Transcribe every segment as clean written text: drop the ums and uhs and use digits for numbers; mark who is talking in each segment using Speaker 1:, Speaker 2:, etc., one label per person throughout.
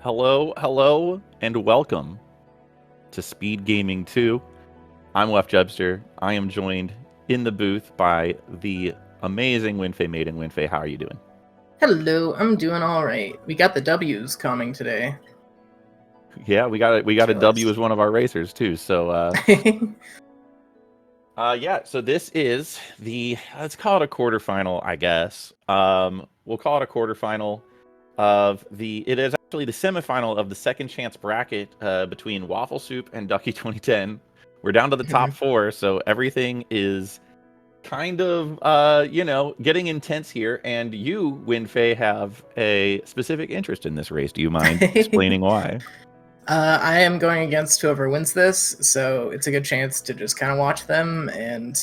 Speaker 1: Hello, and welcome to Speedgaming 2. I'm Wafflesoup. I am joined in the booth by the amazing Winfei Maiden. Winfei, how are you doing?
Speaker 2: Hello, I'm doing all right. We got the W's coming today.
Speaker 1: Yeah, we got a W as one of our racers too. So yeah, so this is the, let's call it a quarterfinal, I guess. We'll call it a quarterfinal of it is actually the semifinal of the second chance bracket between Wafflesoup and duckie2010. We're down to the top four, so everything is kind of, getting intense here. And you, Winfei, have a specific interest in this race. Do you mind explaining why?
Speaker 2: I am going against whoever wins this, so it's a good chance to just kind of watch them and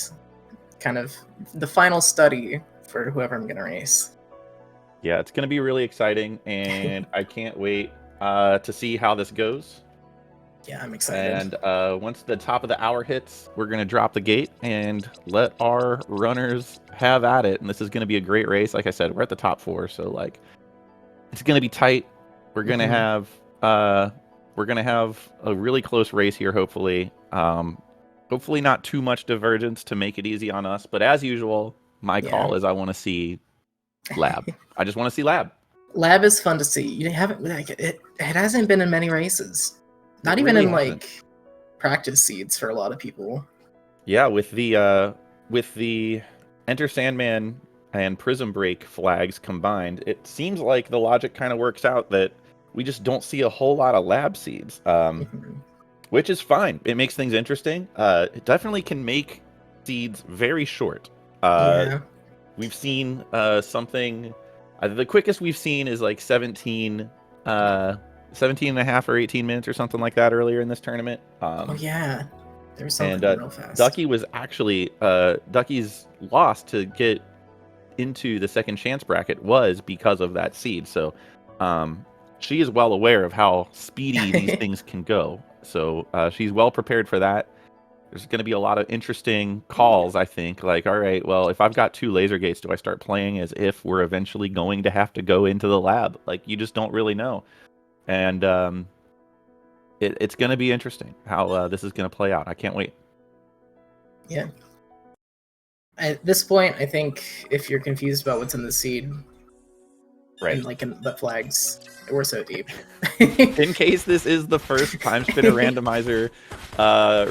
Speaker 2: kind of the final study for whoever I'm going to race.
Speaker 1: Yeah, it's going to be really exciting, and I can't wait to see how this goes.
Speaker 2: Yeah, I'm excited.
Speaker 1: And once the top of the hour hits, we're going to drop the gate and let our runners have at it. And this is going to be a great race. Like I said, we're at the top four, so like it's going to be tight. We're going to have a really close race here, hopefully. Hopefully not too much divergence to make it easy on us. But as usual, my call is I want to see lab. I just want to see lab.
Speaker 2: Lab is fun to see. You haven't it hasn't been in many races. Not even in like practice seeds for a lot of people.
Speaker 1: Yeah, with the Enter Sandman and Prism Break flags combined, it seems like the logic kind of works out that we just don't see a whole lot of lab seeds, which is fine. It makes things interesting. It definitely can make seeds very short. We've seen something. The quickest we've seen is like 17 and a half or 18 minutes or something like that earlier in this tournament.
Speaker 2: Oh yeah, there was something real fast.
Speaker 1: Ducky was actually Ducky's loss to get into the second chance bracket was because of that seed. So she is well aware of how speedy these things can go. So she's well prepared for that. There's going to be a lot of interesting calls, I think. Like, all right, well, if I've got 2 laser gates, do I start playing as if we're eventually going to have to go into the lab? Like, you just don't really know. And it's going to be interesting how this is going to play out. I can't wait.
Speaker 2: Yeah. At this point, I think if you're confused about what's in the seed,
Speaker 1: right,
Speaker 2: and like in the flags, we're so deep.
Speaker 1: In case this is the first Timespinner Randomizer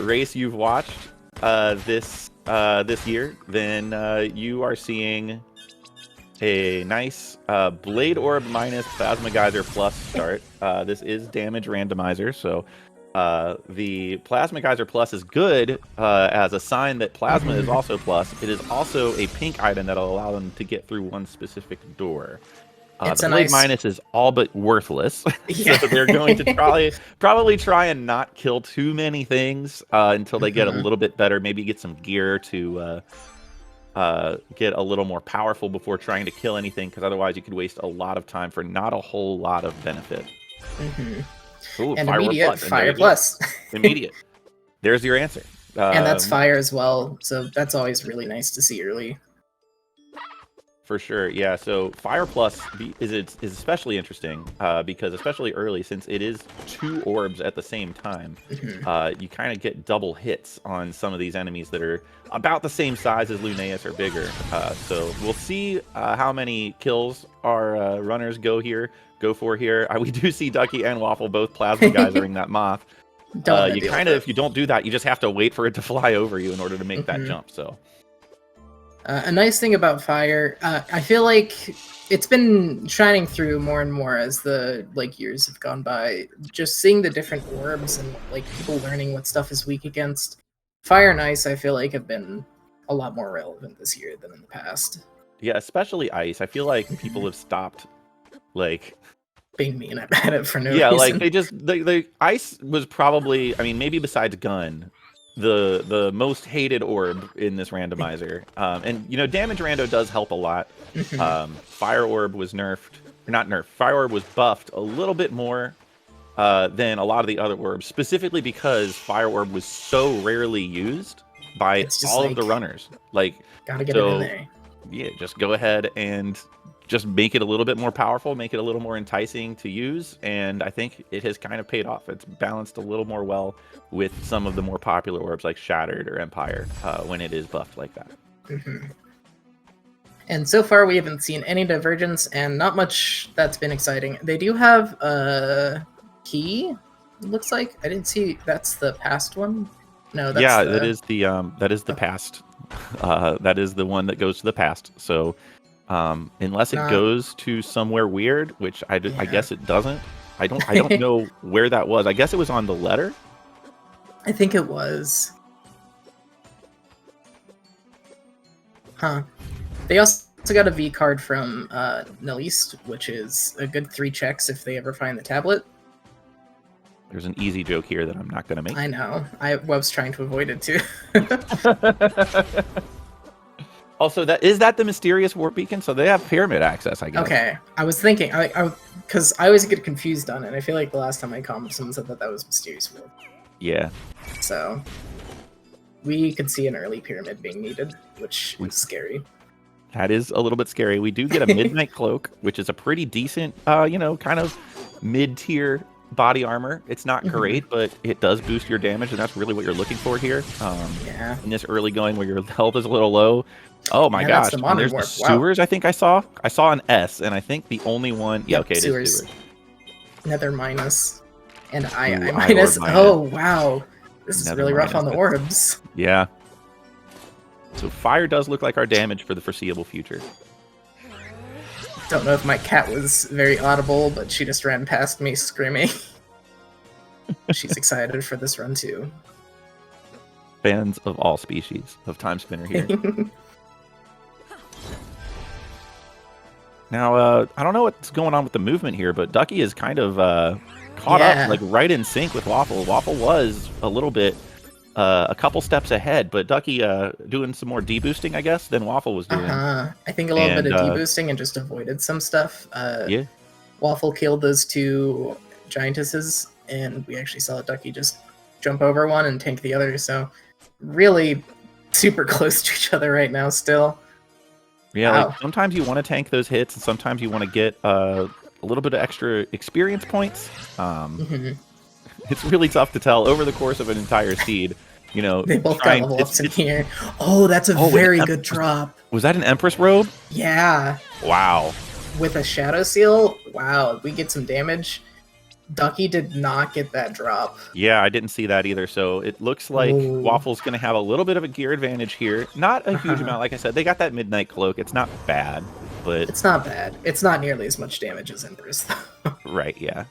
Speaker 1: race you've watched this year, then you are seeing a nice Blade Orb minus Plasma Geyser plus start. This is Damage Randomizer, so the Plasma Geyser plus is good as a sign that Plasma is also plus. It is also a pink item that will allow them to get through one specific door. The Blade minus is all but worthless, so they're going to probably try and not kill too many things until they get a little bit better. Maybe get some gear to get a little more powerful before trying to kill anything, because otherwise you could waste a lot of time for not a whole lot of benefit. Ooh,
Speaker 2: and immediate fire plus.
Speaker 1: Immediate. There's your answer.
Speaker 2: And that's fire as well, so that's always really nice to see early.
Speaker 1: For sure, yeah. So Fire Plus is especially interesting because especially early, since it is 2 orbs at the same time, you kind of get double hits on some of these enemies that are about the same size as Lunaeus or bigger. So we'll see how many kills our runners go for here. We do see Ducky and Waffle both plasma geysering that moth. You kind of, if you don't do that, you just have to wait for it to fly over you in order to make that jump. So.
Speaker 2: A nice thing about fire, I feel like it's been shining through more and more as the years have gone by. Just seeing the different orbs and people learning what stuff is weak against. Fire and ice, I feel like, have been a lot more relevant this year than in the past.
Speaker 1: Yeah, especially ice. I feel like people have stopped
Speaker 2: being mean at it for no reason.
Speaker 1: Like the ice was probably, I mean, maybe besides gun, the most hated orb in this randomizer. And damage rando does help a lot. Fire orb was Fire orb was buffed a little bit more than a lot of the other orbs, specifically because Fire orb was so rarely used by all of the runners.
Speaker 2: Gotta get it in there.
Speaker 1: Yeah, just go ahead and just make it a little bit more powerful, make it a little more enticing to use, and I think it has kind of paid off. It's balanced a little more well with some of the more popular orbs like Shattered or Empire when it is buffed like that.
Speaker 2: And so far, we haven't seen any divergence, and not much that's been exciting. They do have a key. It looks like I didn't see. That's the past one. No, that's
Speaker 1: that is the past. That is the one that goes to the past. So unless it goes to somewhere weird, which I guess it doesn't. I don't know where that was. I guess it was on the letter.
Speaker 2: I think it was. Huh. They also got a V card from Naliste, which is a good 3 checks if they ever find the tablet.
Speaker 1: There's an easy joke here that I'm not going to make.
Speaker 2: I know. I was trying to avoid it too.
Speaker 1: Also, is that the mysterious warp beacon? So they have pyramid access, I guess.
Speaker 2: Okay. I was thinking, because I always get confused on it. I feel like the last time I commented, someone said that was mysterious warp.
Speaker 1: Yeah.
Speaker 2: So we could see an early pyramid being needed, which is scary.
Speaker 1: That is a little bit scary. We do get a midnight cloak, which is a pretty decent, kind of mid-tier body armor. It's not great, but it does boost your damage, and that's really what you're looking for here. In this early going where your health is a little low. Oh my gosh! There's the sewers. I think I saw an S, and I think the only one. Yeah, okay,
Speaker 2: sewers.
Speaker 1: It is sewers.
Speaker 2: Nether minus, and I minus. Oh wow, this is really rough on the orbs.
Speaker 1: Yeah. So fire does look like our damage for the foreseeable future.
Speaker 2: Don't know if my cat was very audible, but she just ran past me screaming. She's excited for this run too.
Speaker 1: Fans of all species of Timespinner here. Now, I don't know what's going on with the movement here, but Ducky is kind of caught up, like right in sync with Waffle. Waffle was a little bit, a couple steps ahead, but Ducky doing some more deboosting, I guess, than Waffle was doing.
Speaker 2: I think a little bit of deboosting and just avoided some stuff.
Speaker 1: Yeah.
Speaker 2: Waffle killed those 2 giantesses, and we actually saw Ducky just jump over one and tank the other, so really super close to each other right now still.
Speaker 1: Yeah, like sometimes you want to tank those hits, and sometimes you want to get a little bit of extra experience points. It's really tough to tell over the course of an entire seed.
Speaker 2: They both got level ups in here. Oh, that's a very good drop.
Speaker 1: Was that an Empress robe?
Speaker 2: Yeah.
Speaker 1: Wow.
Speaker 2: With a Shadow Seal, wow, we get some damage. Ducky did not get that drop.
Speaker 1: Yeah, I didn't see that either. So it looks like Waffle's going to have a little bit of a gear advantage here. Not a huge amount. Like I said, they got that Midnight Cloak. It's not bad, but...
Speaker 2: It's not bad. It's not nearly as much damage as Empress, though.
Speaker 1: Right, yeah.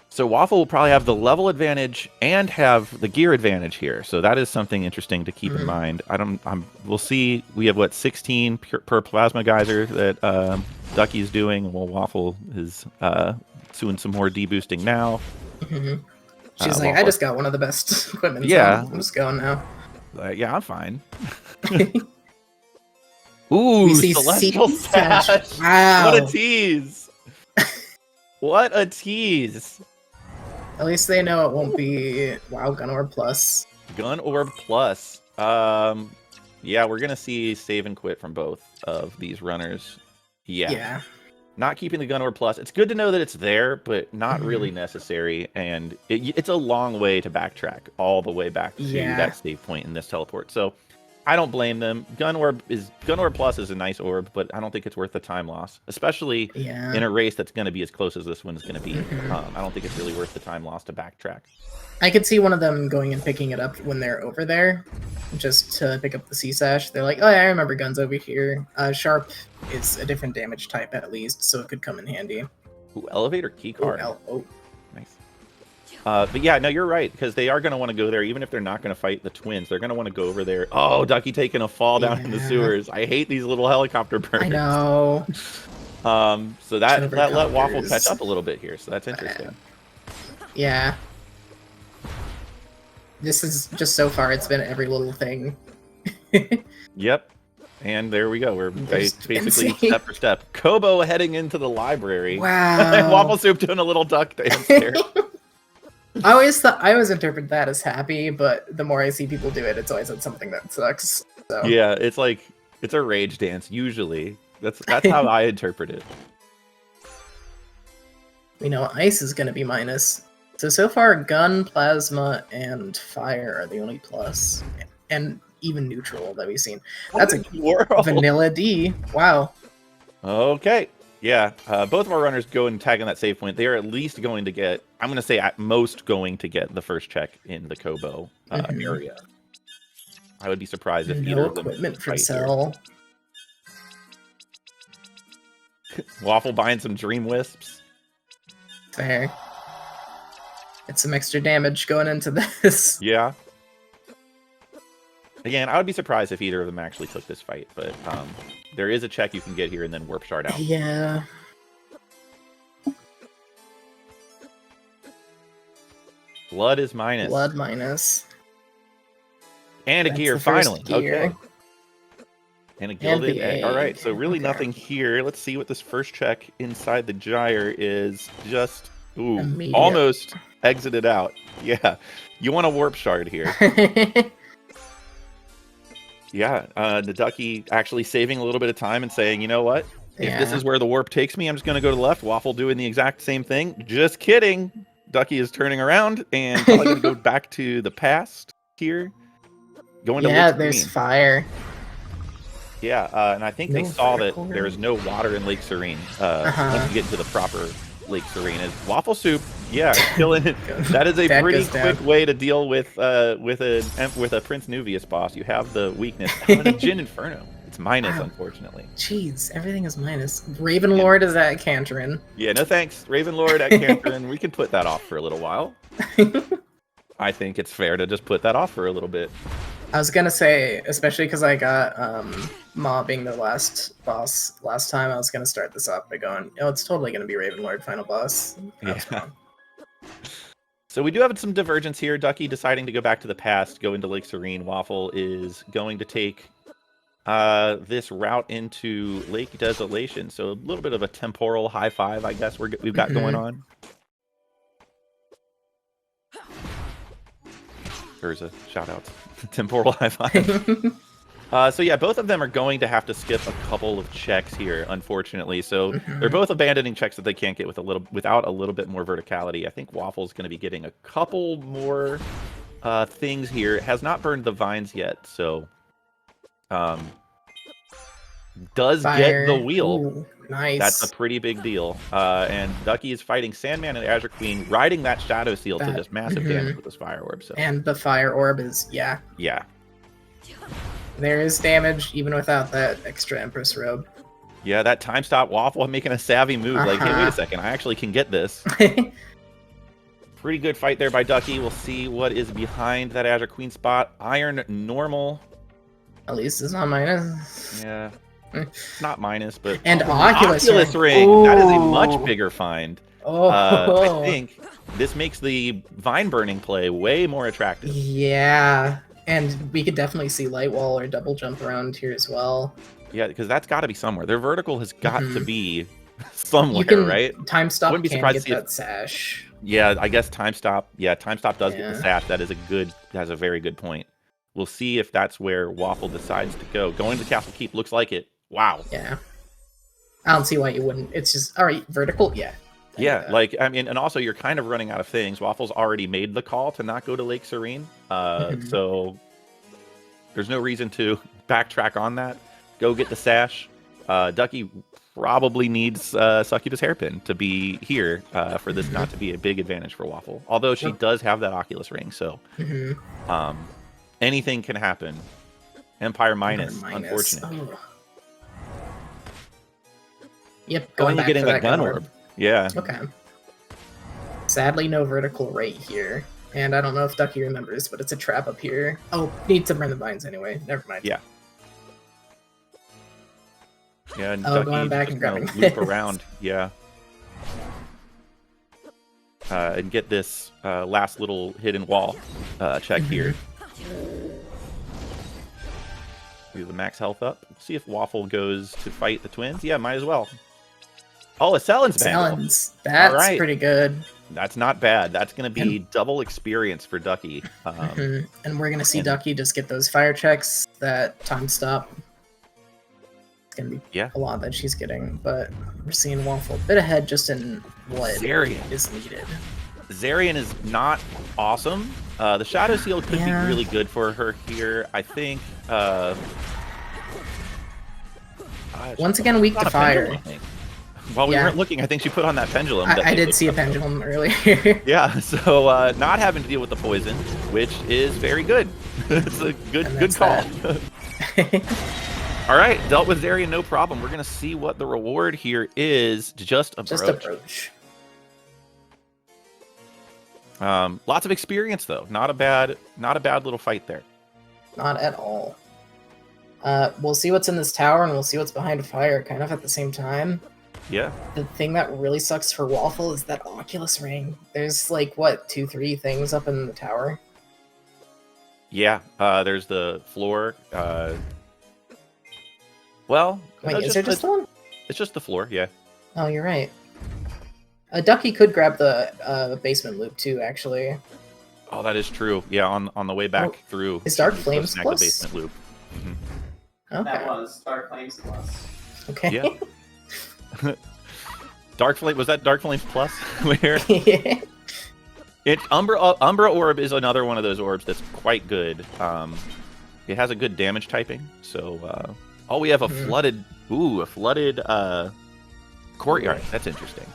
Speaker 1: So Waffle will probably have the level advantage and have the gear advantage here. So that is something interesting to keep in mind. We'll see. We have, 16 per Plasma Geyser that Ducky's doing. Well, Waffle is doing some more deboosting now.
Speaker 2: She's like, I just got one of the best equipment.
Speaker 1: Yeah.
Speaker 2: So I'm just going now.
Speaker 1: Yeah, I'm fine. Ooh, Celestial Sash.
Speaker 2: Wow.
Speaker 1: What a tease. What a tease.
Speaker 2: At least they know it won't be Gun Orb Plus.
Speaker 1: Gun Orb Plus. Yeah, we're gonna see save and quit from both of these runners. Yeah. Not keeping the Gun Orb Plus. It's good to know that it's there, but not really necessary. And it's a long way to backtrack all the way back to that save point in this teleport. So I don't blame them. Gun Orb Plus is a nice orb, but I don't think it's worth the time loss, especially in a race that's going to be as close as this one is going to be. I don't think it's really worth the time loss to backtrack.
Speaker 2: I could see one of them going and picking it up when they're over there, just to pick up the C-Sash. They're like, oh yeah, I remember Gun's over here. Sharp is a different damage type at least, so it could come in handy.
Speaker 1: Ooh, Elevator Keycard.
Speaker 2: Oh.
Speaker 1: Nice. But yeah, no, you're right, because they are going to want to go there, even if they're not going to fight the twins. They're going to want to go over there. Oh, Ducky taking a fall down in the sewers. I hate these little helicopter birds.
Speaker 2: I know.
Speaker 1: So that let Waffle catch up a little bit here, so that's interesting.
Speaker 2: Yeah. This is just so far, it's been every little thing.
Speaker 1: Yep. And there we go. We're basically step for step. Kobo heading into the library.
Speaker 2: Wow.
Speaker 1: And Wafflesoup doing a little duck dance there.
Speaker 2: I always interpret that as happy, but the more I see people do it, it's always something that sucks. So.
Speaker 1: Yeah, it's like It's a rage dance, usually. That's how I interpret it.
Speaker 2: We know ice is going to be minus. So far, gun, plasma, and fire are the only plus. And even neutral that we've seen. That's a vanilla D. Wow.
Speaker 1: Okay. Yeah. Both of our runners go and tag on that save point. They are at least going to get, I'm going to say at most going to get the first check in the Kobo area. I would be surprised if either of them
Speaker 2: equipment for
Speaker 1: right
Speaker 2: sale.
Speaker 1: Waffle buying some Dream Wisps.
Speaker 2: Fair. It's some extra damage going into this.
Speaker 1: Yeah. Again, I would be surprised if either of them actually took this fight, but there is a check you can get here and then warp shard out.
Speaker 2: Yeah.
Speaker 1: Blood is minus.
Speaker 2: Blood minus.
Speaker 1: And a
Speaker 2: That's
Speaker 1: gear,
Speaker 2: the first
Speaker 1: finally.
Speaker 2: gear.
Speaker 1: Okay. And a gilded egg. All right, so really
Speaker 2: Okay.
Speaker 1: nothing here. Let's see what this first check inside the gyre is. Just, ooh,
Speaker 2: Immediate.
Speaker 1: almost exited out. Yeah, you want a warp shard here. Yeah, the ducky actually saving a little bit of time and saying, you know what? If this is where the warp takes me, I'm just going to go to the left. Waffle doing the exact same thing. Just kidding. Ducky is turning around and probably going to go back to the past here. Going to
Speaker 2: yeah,
Speaker 1: Lake
Speaker 2: there's
Speaker 1: Serene.
Speaker 2: fire.
Speaker 1: Yeah, and I think they
Speaker 2: No
Speaker 1: saw that
Speaker 2: vertical
Speaker 1: there is no water in Lake Serene. Once you get into the proper Lake Serene, is Wafflesoup. Yeah, killing it. That is a
Speaker 2: That
Speaker 1: pretty
Speaker 2: goes down.
Speaker 1: quick way to deal with a Prince Nuvius boss. You have the weakness. And a Jin Inferno. It's minus,
Speaker 2: Wow.
Speaker 1: unfortunately.
Speaker 2: Jeez, everything is minus. Raven Lord is at Canterin.
Speaker 1: Yeah, no thanks. Ravenlord at Canterin. We can put that off for a little while. I think it's fair to just put that off for a little bit.
Speaker 2: I was gonna say, especially because I got Ma being the last boss last time, I was gonna start this off by going, oh, it's totally gonna be Raven Lord final boss. That's
Speaker 1: Yeah.
Speaker 2: fine.
Speaker 1: So we do have some divergence here. Ducky deciding to go back to the past, go into Lake Serene. Waffle is going to take this route into Lake Desolation. So a little bit of a temporal high five, I guess we've got going on. There's a shout out. Temporal high five. So yeah, both of them are going to have to skip a couple of checks here, unfortunately. So they're both abandoning checks that they can't get without a little bit more verticality. I think Waffle's going to be getting a couple more things here. Has not burned the vines yet, so does
Speaker 2: Fire.
Speaker 1: get the wheel.
Speaker 2: Ooh, nice.
Speaker 1: That's a pretty big deal. And Ducky is fighting Sandman and Azure Queen, riding that Shadow Seal to this massive damage with this Fire Orb. So
Speaker 2: And the fire orb is, yeah.
Speaker 1: yeah.
Speaker 2: There is damage even without that extra Empress robe.
Speaker 1: Yeah, that time stop Waffle making a savvy move. Like, hey, wait a second, I actually can get this. Pretty good fight there by Ducky. We'll see what is behind that Azure Queen spot. Iron normal.
Speaker 2: At least it's not minus.
Speaker 1: Yeah. It's not minus, but
Speaker 2: And
Speaker 1: an
Speaker 2: Oculus
Speaker 1: ring.
Speaker 2: ring.
Speaker 1: That is a
Speaker 2: Ooh.
Speaker 1: much bigger find.
Speaker 2: Oh,
Speaker 1: I think this makes the vine burning play way more attractive.
Speaker 2: yeah. And we could definitely see light wall or double jump around here as well.
Speaker 1: Yeah, because that's got to be somewhere. Their vertical has got to be somewhere,
Speaker 2: You can
Speaker 1: right?
Speaker 2: time stop.
Speaker 1: Wouldn't be
Speaker 2: can
Speaker 1: surprised
Speaker 2: get
Speaker 1: to see
Speaker 2: that sash.
Speaker 1: Yeah, I guess time stop. Yeah, time stop does get the
Speaker 2: Yeah.
Speaker 1: sash. That is a very good point. We'll see if that's where Waffle decides to go. Going to Castle Keep looks like it. Wow.
Speaker 2: Yeah. I don't see why you wouldn't. It's just all right. Vertical, yeah.
Speaker 1: Yeah, like, I mean, and also you're kind of running out of things. Waffle's already made the call to not go to Lake Serene, so there's no reason to backtrack on that. Go get the sash. Ducky probably needs Succubus Hairpin to be here for this not to be a big advantage for Waffle. Although she does have that Oculus ring, so anything can happen. Empire minus, unfortunate.
Speaker 2: Oh. Yep,
Speaker 1: Going
Speaker 2: going back
Speaker 1: getting
Speaker 2: for
Speaker 1: that gun orb. Yeah.
Speaker 2: Okay. Sadly, no vertical right here. And I don't know if Ducky remembers, but it's a trap up here. Oh, need to burn the vines anyway. Never mind.
Speaker 1: Yeah. Yeah, and
Speaker 2: Oh,
Speaker 1: Ducky
Speaker 2: going back and
Speaker 1: just,
Speaker 2: grabbing
Speaker 1: loop
Speaker 2: this.
Speaker 1: around. Yeah. And get this last little hidden wall check here. Do the max health up. See if Waffle goes to fight the twins. Yeah, might as well. Oh, a Sellen's Bangle.
Speaker 2: Sellen's. That's
Speaker 1: right.
Speaker 2: pretty good.
Speaker 1: That's not bad. That's going to be double experience for Ducky.
Speaker 2: And we're going to see
Speaker 1: and-
Speaker 2: Ducky just get those fire checks, that time stop. gonna be
Speaker 1: Yeah.
Speaker 2: a lot that she's getting, but we're seeing Waffle a bit ahead just in what
Speaker 1: Zarian
Speaker 2: is needed.
Speaker 1: Zarian is not awesome. The Shadow Seal could be
Speaker 2: Yeah.
Speaker 1: really good for her here. I think.
Speaker 2: Once again, weak to fire.
Speaker 1: Pendulum, I think. While we
Speaker 2: Yeah.
Speaker 1: weren't looking, I think she put on that pendulum.
Speaker 2: I did see a pendulum earlier.
Speaker 1: Yeah, so not having to deal with the poison, which is very good. It's a good call. All right, dealt with Zarian, no problem. We're gonna see what the reward here is. Just approach.
Speaker 2: Just approach.
Speaker 1: Lots of experience though. Not a bad little fight there.
Speaker 2: Not at all. We'll see what's in this tower, and we'll see what's behind fire, kind of at the same time.
Speaker 1: Yeah.
Speaker 2: The thing that really sucks for Waffle is that Oculus ring. There's like, what, 2-3 things up in the tower?
Speaker 1: Yeah, there's the floor. Well,
Speaker 2: Wait,
Speaker 1: no,
Speaker 2: is there just one?
Speaker 1: It's just the floor, yeah.
Speaker 2: Oh, you're right. Ducky could grab the basement loop too, actually.
Speaker 1: Oh, that is true. Yeah, on the way back through.
Speaker 2: Is Dark
Speaker 1: she
Speaker 2: Flames
Speaker 1: snagged
Speaker 2: plus?
Speaker 1: the basement loop.
Speaker 2: Okay.
Speaker 3: That was Dark Flames Plus.
Speaker 2: Okay.
Speaker 1: Yeah. Dark Flame, was that Dark Flames Plus? Where
Speaker 2: Yeah.
Speaker 1: Umbra Orb is another one of those orbs that's quite good. It has a good damage typing. So oh, we have a flooded courtyard. That's interesting.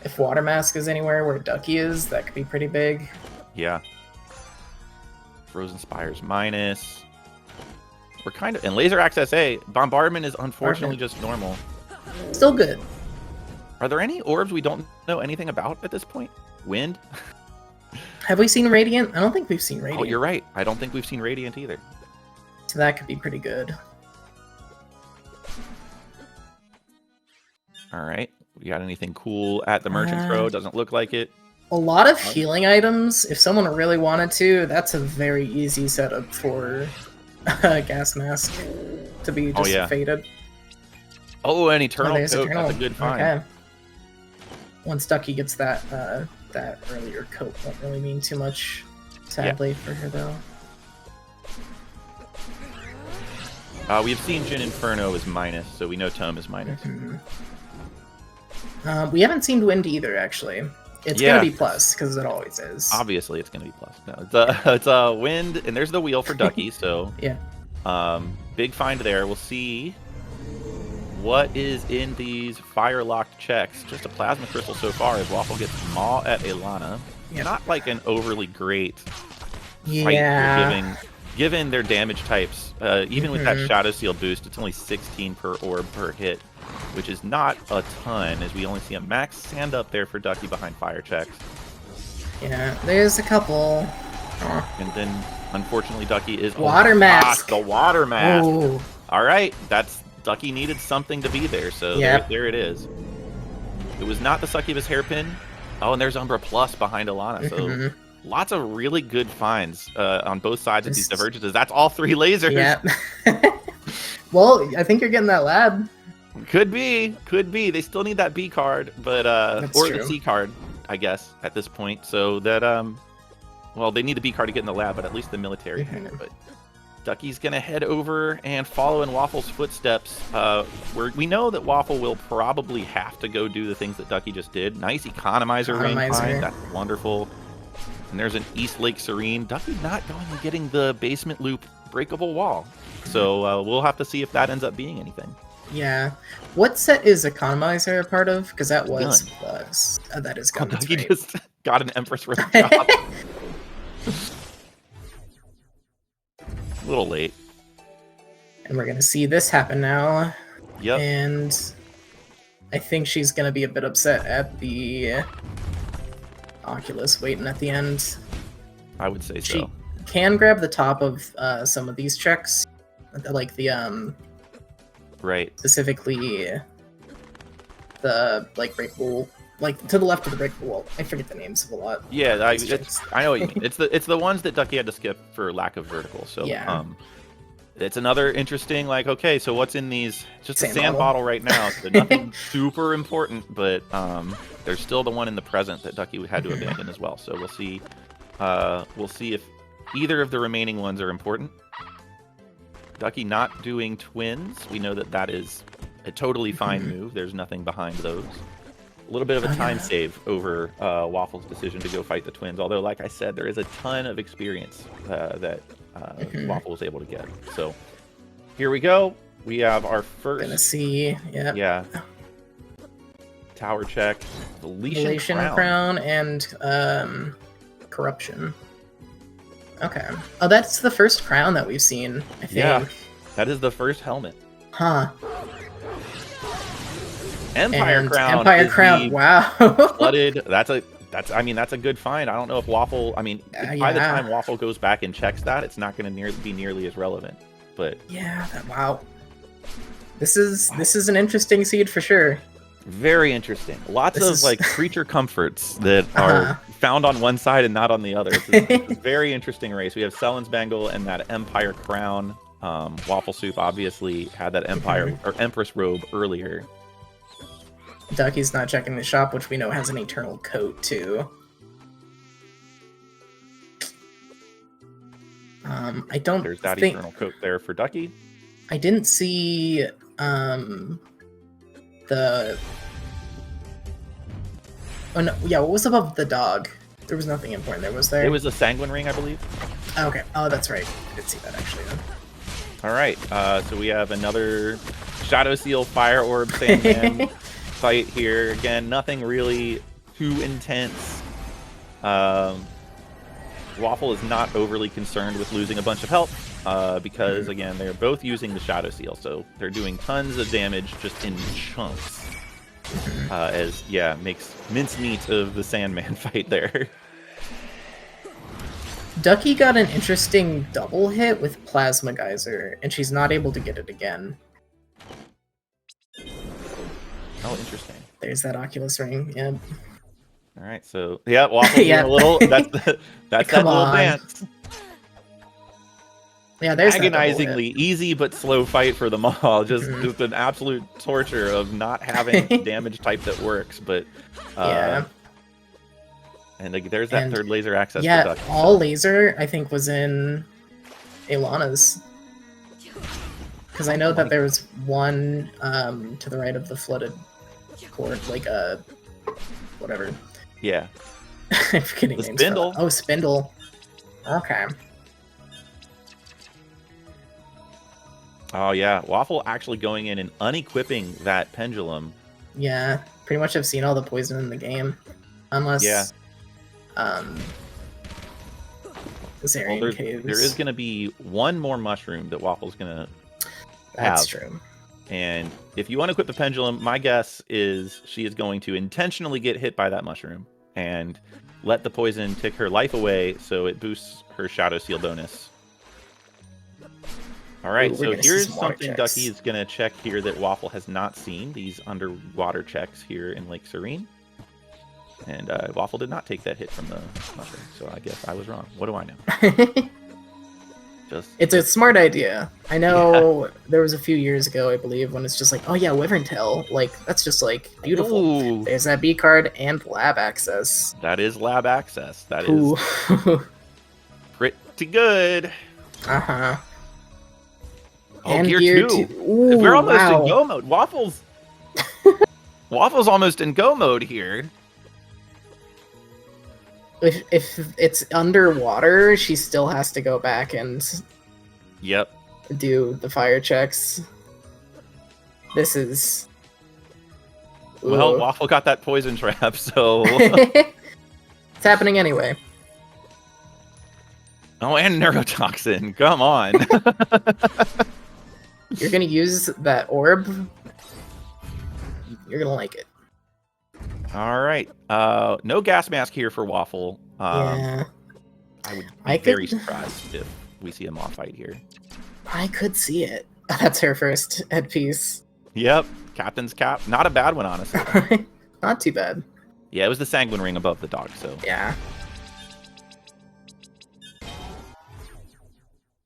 Speaker 2: If Water Mask is anywhere where Ducky is, that could be pretty big.
Speaker 1: Yeah. Frozen Spires minus. We're kind of, and Laser Axe SA, Bombardment is unfortunately just normal.
Speaker 2: Still good.
Speaker 1: Are there any orbs we don't know anything about at this point? Wind?
Speaker 2: Have we seen Radiant? I don't think we've seen Radiant.
Speaker 1: Oh, you're right. I don't think we've seen Radiant either.
Speaker 2: So that could be pretty good.
Speaker 1: All right. We got anything cool at the Merchant's Row? Doesn't look like it.
Speaker 2: A lot of healing items. If someone really wanted to, that's a very easy setup for Gas Mask to be just faded.
Speaker 1: Oh, an Eternal
Speaker 2: there's
Speaker 1: Coat.
Speaker 2: Eternal.
Speaker 1: That's a good find.
Speaker 2: Okay. Once Ducky gets that that earlier coat, won't really mean too much, sadly, for her though.
Speaker 1: We've seen Jin Inferno is minus, so we know Tome is minus.
Speaker 2: We haven't seen Wind either, actually. It's gonna be plus because it always is.
Speaker 1: Obviously, it's gonna be plus. No, it's a Wind, and there's the wheel for Ducky. So
Speaker 2: yeah.
Speaker 1: Big find there. We'll see what is in these fire locked checks. Just a plasma crystal so far as Waffle gets Maw at Ilana.
Speaker 2: Yeah.
Speaker 1: Not like an overly great
Speaker 2: Yeah.
Speaker 1: fight here, given their damage types. Even with that Shadow Seal boost, it's only 16 per orb per hit, which is not a ton, as we only see a max sand up there for Ducky behind fire checks.
Speaker 2: Yeah, there's a couple.
Speaker 1: And then, unfortunately, Ducky is...
Speaker 2: Water Mask!
Speaker 1: The Water Mask!
Speaker 2: Ooh.
Speaker 1: Alright, Ducky needed something to be there, so there it is. It was not the Succubus Hairpin. Oh, and there's Umbra Plus behind Ilana, so... Lots of really good finds on both sides of these divergences. That's all 3 lasers.
Speaker 2: Yeah. Well, I think you're getting that lab.
Speaker 1: Could be. They still need that B card, but or the C card, I guess, at this point. So that well, they need the B card to get in the lab, but at least the military hangar. But Ducky's gonna head over and follow in Waffle's footsteps. We know that Waffle will probably have to go do the things that Ducky just did. Nice economizer ring find. That's wonderful. And there's an East Lake Serene. Ducky not going and getting the basement loop breakable wall. So we'll have to see if that ends up being anything.
Speaker 2: Yeah. What set is Economizer a part of? Because that was plus. That is Gun.
Speaker 1: Ducky just got an Empress Road job. A little late.
Speaker 2: And we're going to see this happen now.
Speaker 1: Yep.
Speaker 2: And I think she's going to be a bit upset at the Oculus waiting at the end.
Speaker 1: I would say
Speaker 2: She
Speaker 1: so.
Speaker 2: can grab the top of some of these checks, like the
Speaker 1: Right.
Speaker 2: specifically the breakable, like to the left of the breakable wall. I forget the names of a lot.
Speaker 1: Yeah, I know what you mean. It's the ones that Ducky had to skip for lack of vertical. So
Speaker 2: Yeah.
Speaker 1: It's another interesting, like, okay, so what's in these? Just a
Speaker 2: Sand
Speaker 1: sand
Speaker 2: bottle.
Speaker 1: bottle right now. So nothing super important, but there's still the one in the present that Ducky had to abandon as well. So we'll see. We'll see if either of the remaining ones are important. Ducky not doing twins. We know that is A totally fine move. There's nothing behind those. A little bit of a time save over Waffle's decision to go fight the twins. Although, like I said, there is a ton of experience that Waffle was able to get. So here we go. We have our first.
Speaker 2: Gonna see.
Speaker 1: Yeah. Tower check. Deletion
Speaker 2: crown and corruption. Okay. Oh, that's the first crown that we've seen, I think.
Speaker 1: Yeah. That is the first helmet.
Speaker 2: Huh.
Speaker 1: Empire Crown.
Speaker 2: Empire Crown. Wow.
Speaker 1: Flooded. That's a good find. I don't know if Waffle. I mean, by the time Waffle goes back and checks that, it's not going to be nearly as relevant. But
Speaker 2: yeah. Wow. This is an interesting seed for sure.
Speaker 1: Very interesting. Lots of like creature comforts that are found on one side and not on the other. It's a very interesting race. We have Sellen's Bangle and that Empire Crown. Wafflesoup obviously had that Empire or Empress robe earlier.
Speaker 2: Ducky's not checking the shop, which we know has an eternal coat too. I don't.
Speaker 1: There's that eternal coat there for Ducky.
Speaker 2: I didn't see the. Oh no! Yeah, what was above the dog? There was nothing important there, was there?
Speaker 1: It was a Sanguine Ring, I believe.
Speaker 2: Okay. Oh, that's right. I did see that actually. Then.
Speaker 1: All right. So we have another Shadow Seal Fire Orb Sandman fight here. Again, nothing really too intense. Waffle is not overly concerned with losing a bunch of health because, again, they're both using the Shadow Seal, so they're doing tons of damage just in chunks. Makes mincemeat of the Sandman fight there.
Speaker 2: Ducky got an interesting double hit with Plasma Geyser, and she's not able to get it again.
Speaker 1: Oh, interesting.
Speaker 2: There's that Oculus Ring, yeah.
Speaker 1: All right, so yeah, Waffle doing a little. That's that little dance.
Speaker 2: Yeah, there's
Speaker 1: agonizingly easy but slow fight for them all. Just an absolute torture of not having damage type that works. But
Speaker 2: yeah,
Speaker 1: and there's that third laser access.
Speaker 2: Yeah,
Speaker 1: for Ducky,
Speaker 2: all laser I think was in Ilana's. Because I know that there was one to the right of the flooded court, like a whatever.
Speaker 1: Yeah.
Speaker 2: I'm forgetting names.
Speaker 1: Spindle.
Speaker 2: Oh, Spindle. Okay.
Speaker 1: Oh yeah, Waffle actually going in and unequipping that pendulum.
Speaker 2: Yeah, pretty much I've seen all the poison in the game, unless Zarian Caves.
Speaker 1: There is going to be one more mushroom that Waffle's going to have.
Speaker 2: That's true.
Speaker 1: And if you want to equip the pendulum, my guess is she is going to intentionally get hit by that mushroom and let the poison take her life away so it boosts her Shadow Seal bonus. All right, so here's something Ducky is going to check here that Waffle has not seen, these underwater checks here in Lake Serene. And Waffle did not take that hit from the mushroom, so I guess I was wrong. What do I know?
Speaker 2: It's a smart idea. I know there was a few years ago, I believe, when it's just like, oh yeah, Wyvern Tail. Like, that's just like beautiful.
Speaker 1: Ooh.
Speaker 2: There's that B card and lab access.
Speaker 1: That is lab access. That is pretty good.
Speaker 2: Uh-huh.
Speaker 1: Oh, and gear 2. Ooh, we're almost in go mode. Waffle's almost in go mode here.
Speaker 2: If it's underwater, she still has to go back and do the fire checks. This is... Ooh.
Speaker 1: Well, Waffle got that poison trap, so...
Speaker 2: It's happening anyway.
Speaker 1: Oh, and neurotoxin. Come on.
Speaker 2: You're gonna use that orb. You're gonna like it.
Speaker 1: All right. No gas mask here for Waffle.
Speaker 2: Yeah.
Speaker 1: I would be very surprised if we see a moth fight here.
Speaker 2: I could see it. That's her first headpiece.
Speaker 1: Yep. Captain's cap. Not a bad one, honestly.
Speaker 2: Not too bad.
Speaker 1: Yeah, it was the Sanguine Ring above the dog, so.
Speaker 2: Yeah.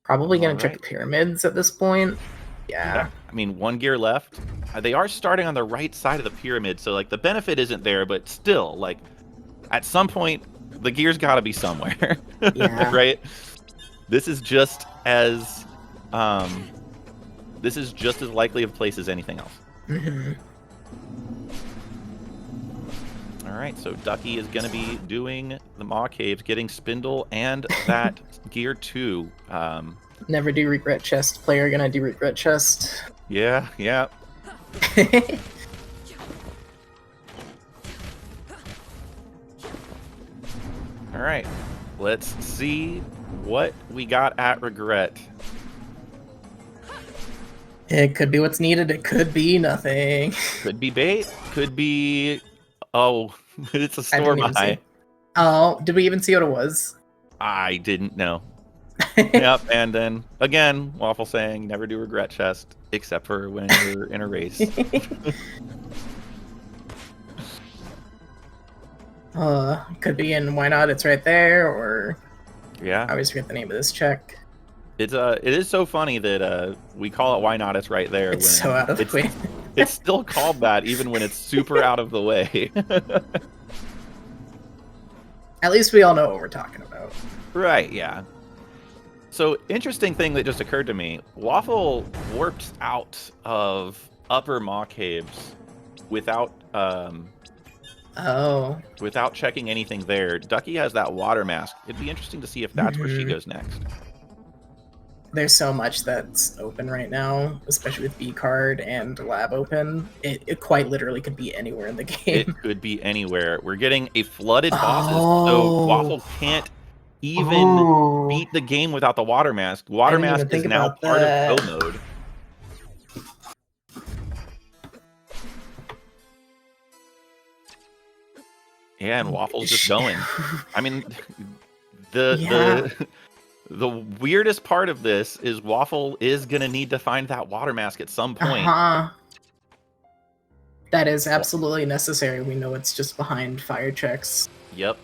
Speaker 2: Probably gonna check pyramids at this point. Yeah.
Speaker 1: I mean, one gear left. They are starting on the right side of the pyramid, so like the benefit isn't there, but still, like at some point, the gear's got to be somewhere, right? This is just as likely of place as anything else.
Speaker 2: Mhm.
Speaker 1: All right, so Ducky is going to be doing the Maw Caves, getting Spindle and that Gear 2.
Speaker 2: Never do regret chest. Player gonna do regret chest.
Speaker 1: Yeah, yeah. All right, let's see what we got at regret.
Speaker 2: It could be what's needed. It could be nothing.
Speaker 1: Could be bait. Could be. Oh, it's a
Speaker 2: I
Speaker 1: store
Speaker 2: didn't even
Speaker 1: buy.
Speaker 2: see. Oh, did we even see what it was?
Speaker 1: I didn't know. Yep, and then again, Waffle saying never do regret chest except for when you're in a race.
Speaker 2: Could be in why not? It's right there, or
Speaker 1: Yeah,
Speaker 2: I always forget the name of this check.
Speaker 1: it is so funny that we call it why not? It's right there.
Speaker 2: It's
Speaker 1: when
Speaker 2: so out of the way.
Speaker 1: It's still called that even when it's super out of the way.
Speaker 2: At least we all know what we're talking about.
Speaker 1: Right, yeah. So, interesting thing that just occurred to me. Waffle warped out of Upper Maw Caves without without checking anything there. Ducky has that water mask. It'd be interesting to see if that's where she goes next.
Speaker 2: There's so much that's open right now, especially with B card and lab open. It quite literally could be anywhere in the game.
Speaker 1: It could be anywhere. We're getting a flooded bosses, so Waffle can't even beat the game without the water mask. Water mask is now part of go mode. Yeah, and Waffle's just going. I mean, the weirdest part of this is Waffle is gonna need to find that water mask at some point.
Speaker 2: That is absolutely necessary. We know it's just behind fire checks.
Speaker 1: Yep.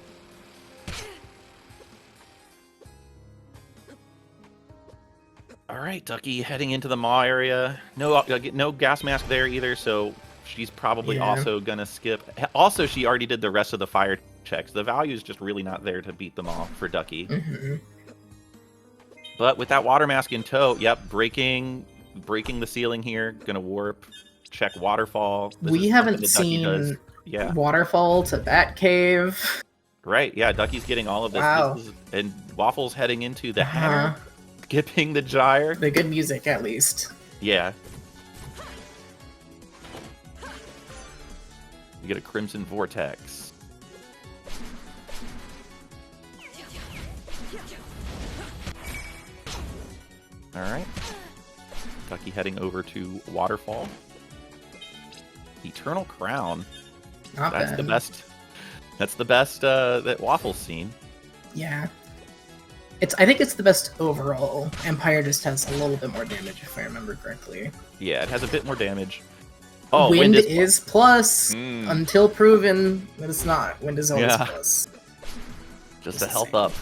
Speaker 1: All right, Ducky heading into the Maw area. No gas mask there either, so she's probably also gonna skip. Also, she already did the rest of the fire checks. The value is just really not there to beat them all for Ducky. But with that water mask in tow, yep, breaking the ceiling here. Gonna warp. Check waterfall.
Speaker 2: We haven't seen waterfall to Bat Cave.
Speaker 1: Right, yeah, Ducky's getting all of this.
Speaker 2: Wow.
Speaker 1: And Waffle's heading into the hammer, skipping the gyre.
Speaker 2: The good music, at least.
Speaker 1: Yeah. You get a Crimson Vortex. Alright. Ducky heading over to Waterfall. Eternal Crown. That's the best. That's the best that Waffle's seen.
Speaker 2: Yeah. I think it's the best overall. Empire just has a little bit more damage, if I remember correctly.
Speaker 1: Yeah, it has a bit more damage. Oh,
Speaker 2: Wind is plus until proven that it's not. Wind is always plus.
Speaker 1: Just a health up.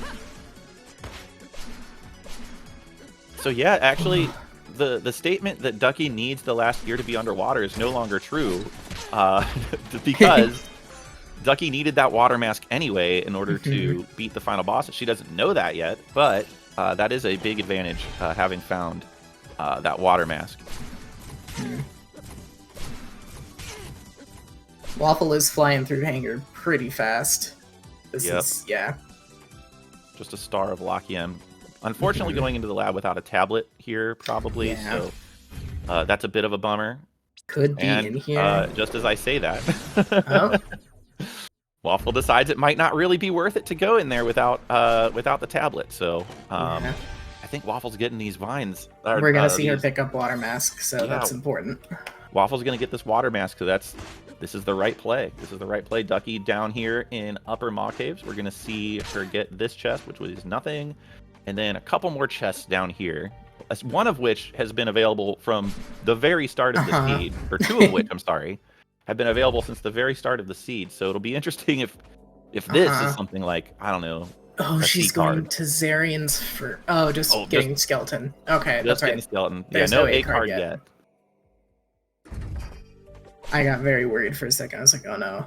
Speaker 1: So yeah, actually, the statement that Ducky needs the last gear to be underwater is no longer true, because Ducky needed that water mask anyway in order to beat the final boss. She doesn't know that yet, but that is a big advantage, having found that water mask.
Speaker 2: Waffle is flying through hangar pretty fast. This is,
Speaker 1: just a star of Lachiem. Unfortunately, going into the lab without a tablet here, probably, so that's a bit of a bummer.
Speaker 2: Could be in here.
Speaker 1: Just as I say that, Waffle decides it might not really be worth it to go in there without the tablet. So I think Waffle's getting these vines.
Speaker 2: We're gonna see her pick up water mask, so that's important.
Speaker 1: Waffle's gonna get this water mask, so this is the right play. This is the right play. Ducky down here in Upper Maw Caves. We're gonna see her get this chest, which was nothing. And then a couple more chests down here, one of which has been available from the very start of the seed, or two of which, I'm sorry, have been available since the very start of the seed. So it'll be interesting if this is something like, I don't know.
Speaker 2: Oh, she's going to Zarian's for... Oh, just getting skeleton. Okay, that's right.
Speaker 1: Skeleton.
Speaker 2: There's
Speaker 1: no A card yet.
Speaker 2: I got very worried for a second. I was like, oh no.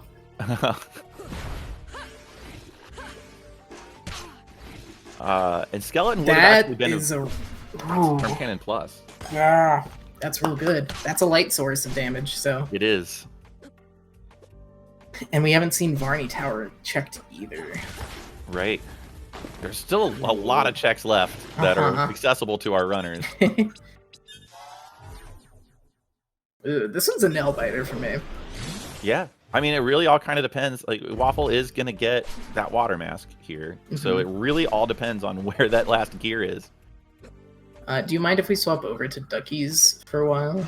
Speaker 1: And skeleton would have actually been
Speaker 2: a
Speaker 1: Storm Cannon Plus.
Speaker 2: Yeah. That's real good. That's a light source of damage, so.
Speaker 1: It is.
Speaker 2: And we haven't seen Varney Tower checked either.
Speaker 1: Right. There's still a lot of checks left that are accessible to our runners.
Speaker 2: Ooh, this one's a nail biter for me.
Speaker 1: Yeah. I mean, it really all kind of depends. Like, Waffle is going to get that water mask here. So it really all depends on where that last gear is.
Speaker 2: Do you mind if we swap over to duckies for a while?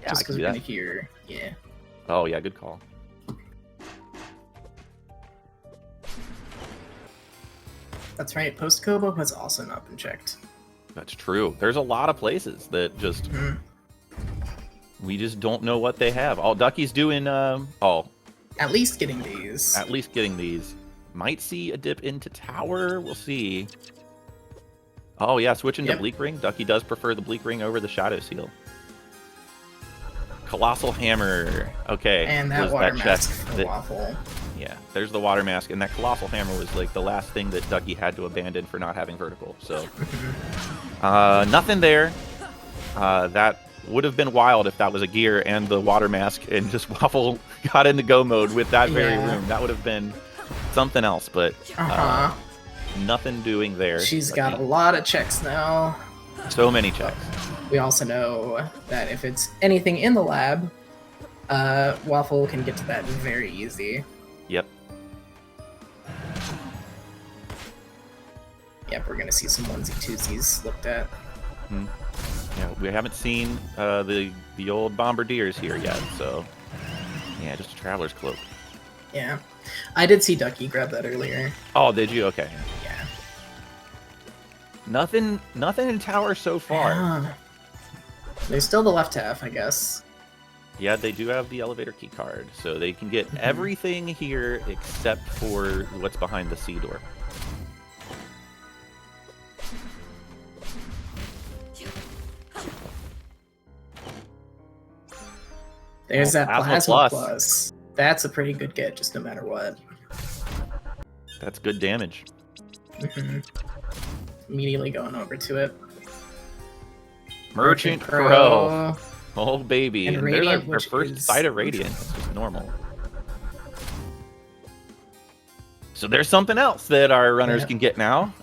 Speaker 1: Yeah,
Speaker 2: just because we're going
Speaker 1: that.
Speaker 2: to hear... Yeah.
Speaker 1: Oh, yeah, good call.
Speaker 2: That's right, Post Kobo has also not been checked.
Speaker 1: That's true. There's a lot of places that just... We just don't know what they have. Oh, Ducky's doing...
Speaker 2: At least getting these.
Speaker 1: At least getting these. Might see a dip into tower. We'll see. Oh, yeah, switching to Bleak Ring. Ducky does prefer the Bleak Ring over the Shadow Seal. Colossal Hammer. Okay.
Speaker 2: And that water mask for Waffle.
Speaker 1: Yeah, there's the water mask. And that Colossal Hammer was like the last thing that Ducky had to abandon for not having vertical. So, nothing there. That would have been wild if that was a gear and the water mask and just Waffle got into go mode with that very room. That would have been something else, but nothing doing there.
Speaker 2: She's got a lot of checks now.
Speaker 1: So many checks.
Speaker 2: We also know that if it's anything in the lab, Waffle can get to that very easy.
Speaker 1: Yep.
Speaker 2: Yep, we're gonna see some onesie-twosies looked at.
Speaker 1: Yeah, we haven't seen the old bombardiers here yet, so yeah, just a traveler's cloak.
Speaker 2: Yeah, I did see Ducky grab that earlier.
Speaker 1: Oh, did you? Okay.
Speaker 2: Yeah.
Speaker 1: Nothing in tower so far.
Speaker 2: Yeah. There's still the left half, I guess.
Speaker 1: Yeah, they do have the elevator key card, so they can get everything here except for what's behind the C door.
Speaker 2: There's that Plasma Plus. That's a pretty good get, just no matter what.
Speaker 1: That's good damage.
Speaker 2: Immediately going over to it.
Speaker 1: Merchant Crow. Oh, baby.
Speaker 2: And
Speaker 1: there's
Speaker 2: Radiant,
Speaker 1: our first sight of Radiant. It's just normal. So there's something else that our runners can get now.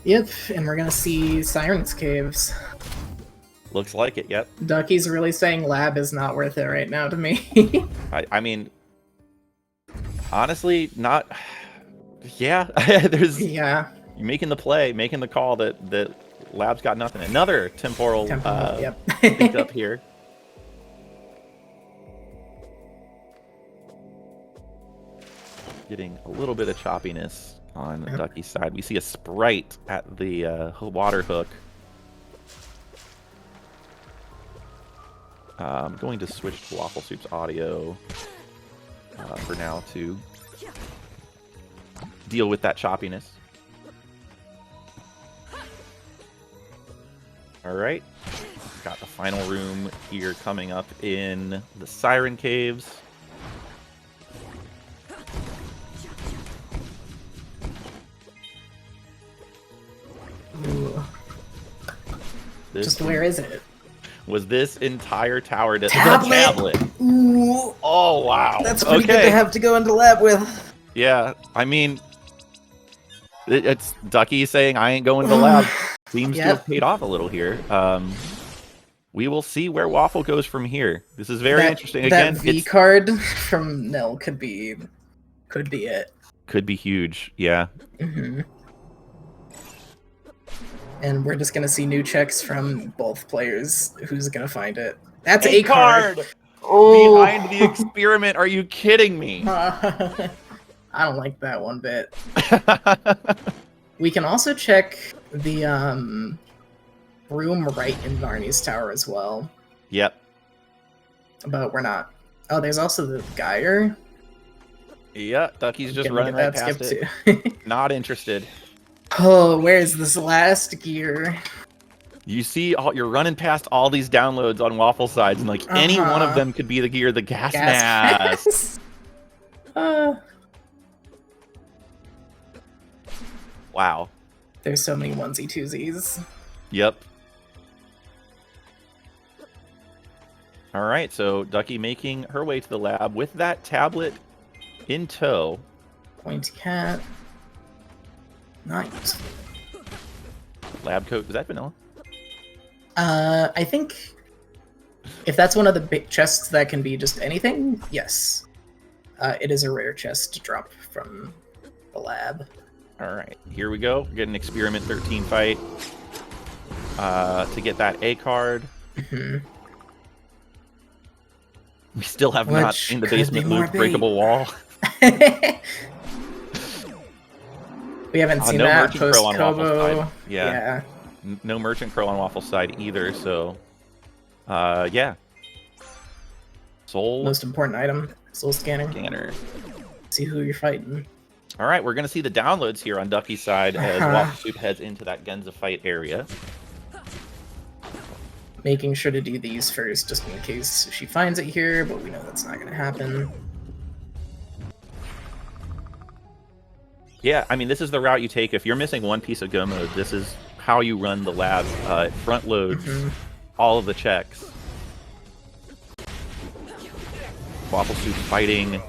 Speaker 2: Yep, and we're going to see Siren's Caves.
Speaker 1: Looks like it, yep.
Speaker 2: Ducky's really saying lab is not worth it right now to me.
Speaker 1: I mean, honestly, not... Yeah, there's...
Speaker 2: Yeah.
Speaker 1: Making the play, making the call that lab's got nothing. Another temporal
Speaker 2: yep.
Speaker 1: picked up here. Getting a little bit of choppiness on Ducky's side. We see a Sprite at the water hook. I'm going to switch to Wafflesoup's audio for now to deal with that choppiness. Alright, got the final room here coming up in the Siren Caves.
Speaker 2: Ooh. Just where is it?
Speaker 1: Was this entire tower the
Speaker 2: tablet? Ooh.
Speaker 1: Oh, wow.
Speaker 2: That's pretty good to have to go into lab with.
Speaker 1: Yeah, I mean, it's Ducky saying, I ain't going to lab. Seems to have paid off a little here. We will see where Waffle goes from here. This is very interesting. Again,
Speaker 2: that V card from Nell could be it.
Speaker 1: Could be huge, yeah.
Speaker 2: And we're just gonna see new checks from both players. Who's gonna find it? That's a card.
Speaker 1: Oh. Behind the experiment. Are you kidding me?
Speaker 2: I don't like that one bit. We can also check the room right in Varney's tower as well.
Speaker 1: Yep.
Speaker 2: But we're not. Oh, there's also the Geyer.
Speaker 1: Yeah, Ducky's just running right past it. Not interested.
Speaker 2: Oh, where's this last gear?
Speaker 1: You see, you're running past all these downloads on Waffle sides, and like any one of them could be the gear, the gas mask. Wow.
Speaker 2: There's so many onesie-twosies.
Speaker 1: Yep. All right, so Ducky making her way to the lab with that tablet in tow.
Speaker 2: Pointy cat. Nice.
Speaker 1: Lab coat, is that vanilla?
Speaker 2: I think if that's one of the big chests that can be just anything, yes. It is a rare chest to drop from the lab.
Speaker 1: All right, here we go. Get an Experiment 13 fight to get that A card.
Speaker 2: Mm-hmm.
Speaker 1: We still have not seen the basement loop
Speaker 2: bait.
Speaker 1: breakable wall.
Speaker 2: We haven't seen
Speaker 1: no
Speaker 2: that
Speaker 1: Merchant Crow
Speaker 2: post
Speaker 1: on Waffle's
Speaker 2: Kobo.
Speaker 1: side. Yeah. No Merchant Crow on Waffle's side either, so yeah. Soul
Speaker 2: Most important item, soul scanner.
Speaker 1: scanner.
Speaker 2: See who you're fighting.
Speaker 1: All right, we're going to see the downloads here on Ducky's side as Wafflesoup heads into that Genza fight area.
Speaker 2: Making sure to do these first, just in case she finds it here, but we know that's not going to happen.
Speaker 1: Yeah, I mean, this is the route you take. If you're missing one piece of go mode, this is how you run the lab. It front loads all of the checks. Wafflesoup fighting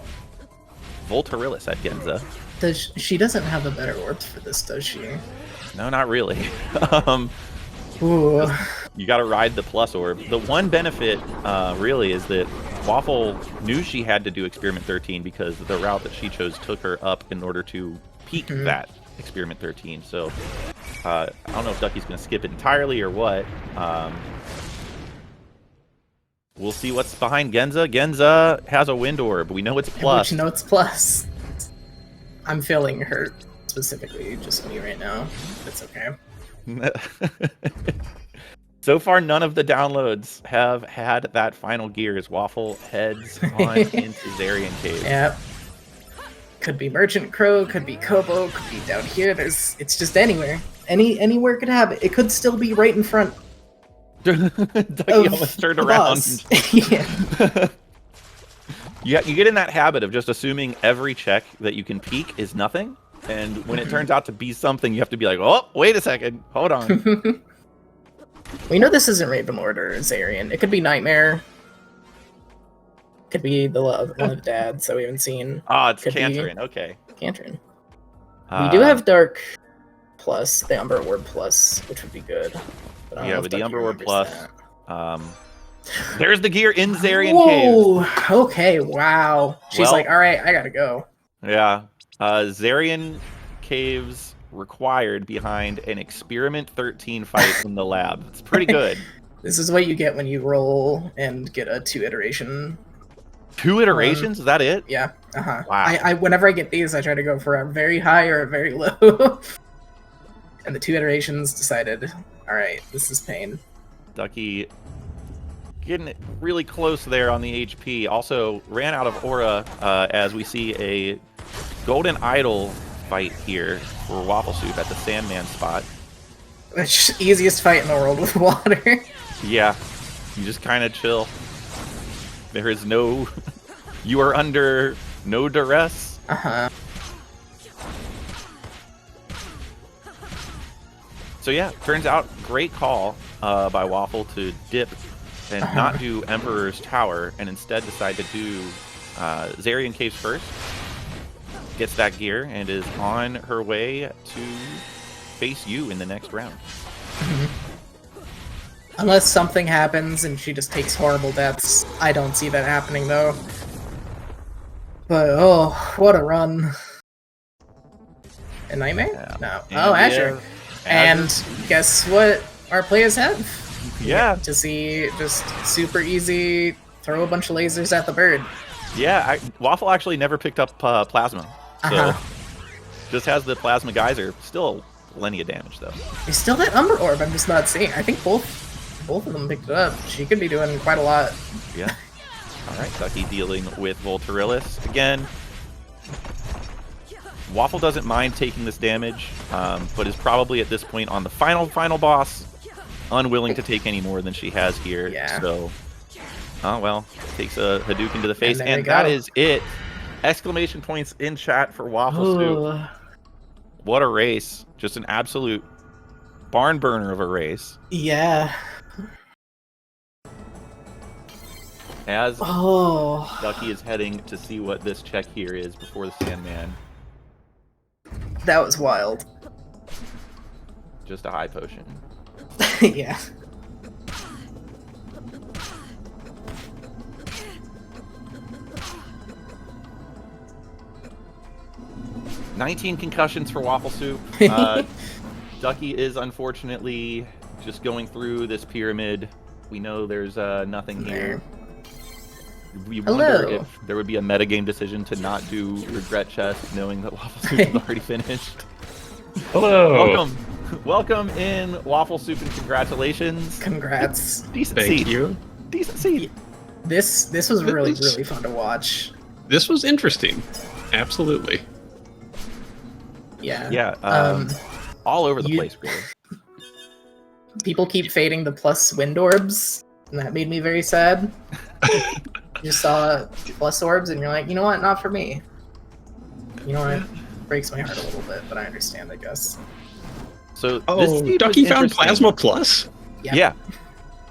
Speaker 1: Voltarillis at Genza.
Speaker 2: She doesn't have the better orbs for this, does she?
Speaker 1: No, not really.
Speaker 2: Ooh.
Speaker 1: You got to ride the plus orb. The one benefit, really, is that Waffle knew she had to do Experiment 13 because the route that she chose took her up in order to peak that Experiment 13. So I don't know if Ducky's going to skip it entirely or what. We'll see what's behind Genza. Genza has a wind orb. We know it's plus.
Speaker 2: We know it's plus. I'm feeling hurt specifically, just me right now. It's okay.
Speaker 1: So far, none of the downloads have had that final gear as Waffle heads on into Zarian Cave.
Speaker 2: Yep. Could be Merchant Crow, could be Kobo, could be down here. It's just anywhere. Anywhere could have it. It could still be right in front.
Speaker 1: Ducky almost turned around.
Speaker 2: Yeah.
Speaker 1: You get in that habit of just assuming every check that you can peek is nothing, and when it turns out to be something, you have to be like, oh, wait a second, hold on.
Speaker 2: We know this isn't Ravenlord or Zarian. It could be Nightmare. Could be the one of the dads that we haven't seen.
Speaker 1: Ah, it's
Speaker 2: Could be
Speaker 1: Cantrin, okay.
Speaker 2: Cantrin. We do have Dark Plus, the Umber Orb Plus, which would be good. But I don't know if
Speaker 1: with the
Speaker 2: Ducky
Speaker 1: Umber Orb
Speaker 2: remembers
Speaker 1: Plus.
Speaker 2: that.
Speaker 1: There's the gear in Zarian Cave.
Speaker 2: Whoa! Okay, wow. She's
Speaker 1: Well,
Speaker 2: like, all right, I gotta go.
Speaker 1: Yeah. Zarian Caves required behind an Experiment 13 fight in the lab. It's pretty good.
Speaker 2: This is what you get when you roll and get a 2 iteration.
Speaker 1: 2 iterations? Is that it?
Speaker 2: Yeah. Uh-huh.
Speaker 1: Wow.
Speaker 2: I whenever I get these, I try to go for a very high or a very low. And the 2 iterations decided, all right, this is pain.
Speaker 1: Ducky getting really close there on the HP. Also ran out of aura as we see a Golden Idol fight here for Wafflesoup at the Sandman spot.
Speaker 2: Which easiest fight in the world with water.
Speaker 1: Yeah, you just kind of chill. There is no... you are under no duress.
Speaker 2: Uh-huh.
Speaker 1: So yeah, turns out great call by Waffle to dip and not do Emperor's Tower and instead decide to do Zarian Caves first. Gets that gear and is on her way to face you in the next round.
Speaker 2: Unless something happens and she just takes horrible deaths. I don't see that happening, though. But, oh, what a run. A Nightmare?
Speaker 1: Yeah.
Speaker 2: No.
Speaker 1: And
Speaker 2: Oh, Azure. And
Speaker 1: Azure.
Speaker 2: guess what our players have?
Speaker 1: Yeah.
Speaker 2: To see just super easy, throw a bunch of lasers at the bird.
Speaker 1: Yeah, Waffle actually never picked up Plasma. So just has the Plasma Geyser. Still plenty of damage, though.
Speaker 2: There's still that Umber Orb I'm just not seeing. I think both of them picked it up. She could be doing quite a lot.
Speaker 1: Yeah. Alright, Ducky dealing with Voltarillis. Again, Waffle doesn't mind taking this damage, but is probably at this point on the final boss unwilling to take any more than she has here.
Speaker 2: Yeah.
Speaker 1: So, oh well, takes a Hadouken to the face,
Speaker 2: there
Speaker 1: and
Speaker 2: we go.
Speaker 1: that is it. Exclamation points in chat for Wafflesoup. What a race. Just an absolute barn burner of a race.
Speaker 2: Yeah.
Speaker 1: As
Speaker 2: Oh.
Speaker 1: Ducky is heading to see what this check here is before the Sandman.
Speaker 2: That was wild.
Speaker 1: Just a high potion.
Speaker 2: Yeah.
Speaker 1: "19 concussions for Wafflesoup." Ducky is unfortunately just going through this pyramid. We know there's nothing here. We wonder
Speaker 2: Hello.
Speaker 1: if there would be a metagame decision to not do regret chest, knowing that Wafflesoup is already finished.
Speaker 4: Hello.
Speaker 1: Welcome in, Wafflesoup, and congratulations.
Speaker 2: Congrats.
Speaker 1: Decent
Speaker 4: Thank
Speaker 1: seed.
Speaker 4: you.
Speaker 1: Decent seed.
Speaker 2: This was really fun to watch.
Speaker 4: This was interesting. Absolutely.
Speaker 2: Yeah.
Speaker 1: Yeah. All over the place, really.
Speaker 2: People keep fading the plus wind orbs, and that made me very sad. You just saw plus orbs, and you're like, you know what? Not for me. You know what? It breaks my heart a little bit, but I understand, I guess.
Speaker 1: So
Speaker 4: Oh,
Speaker 1: this seed
Speaker 4: Ducky
Speaker 1: was
Speaker 4: found
Speaker 1: interesting.
Speaker 4: Plasma Plus?
Speaker 1: Yeah.